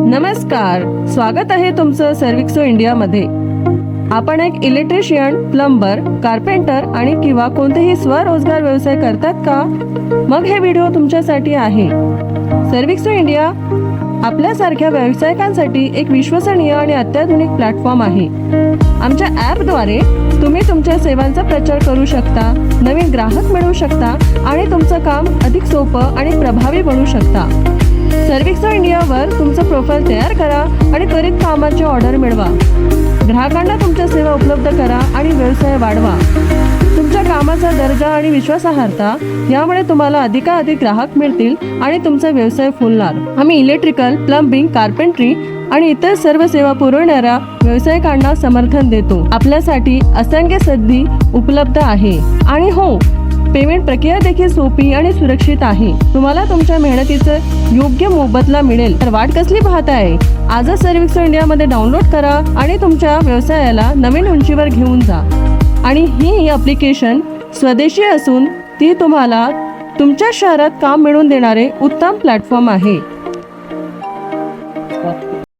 नमस्कार, स्वागत आहे तुमचं सर्विक्सो इंडियामध्ये। आपण एक इलेक्ट्रिशियन, प्लंबर, कारपेंटर आणि किंवा कोणतेही स्वरोजगार व्यवसाय करतात का? मग हे व्हिडिओ तुमच्यासाठी आहे। सर्विक्सो इंडिया आपल्यासारख्या व्यावसायिकांसाठी एक विश्वसनीय आणि अत्याधुनिक प्लॅटफॉर्म आहे। आमच्या ॲपद्वारे तुम्ही तुमच्या सेवांचा प्रचार करू शकता, नवीन ग्राहक मिळवू शकता आणि तुमचं काम अधिक सोपं आणि प्रभावी बनवू शकता। सर्विक्सो इंडियावर तुमचं प्रोफाइल तयार करा आणि त्वरित कामाची ऑर्डर मिळवा। ग्राहकांना तुमच्या सेवा उपलब्ध करा आणि व्यवसाय वाढवा। तुमच्या कामाचा दर्जा आणि विश्वासार्हता यामुळे तुम्हाला अधिकाधिक ग्राहक मिळतील आणि तुमचा व्यवसाय फुलणार। आम्ही इलेक्ट्रिकल, प्लंबिंग, कारपेंट्री आणि इतर सर्व सेवा पुरवणाऱ्या व्यावसायिकांना समर्थन देतो। आपल्यासाठी असंख्य संधी उपलब्ध आहे आणि हो, पेमेंट प्रक्रिया देखील सोपी आणि सुरक्षित आहे। तुम्हाला तुमच्या मेहनतीचं योग्य मोबदला मिळेल, तर वाट कसली पाहताय? आजच सर्विक्सो इंडियामध्ये डाउनलोड करा आणि तुमच्या व्यवसायाला नवीन उंचीवर घेऊन जा। आणि ही ॲप्लिकेशन स्वदेशी असून ती तुम्हाला तुमच्या शहरात काम मिळवून देणारे उत्तम प्लॅटफॉर्म आहे।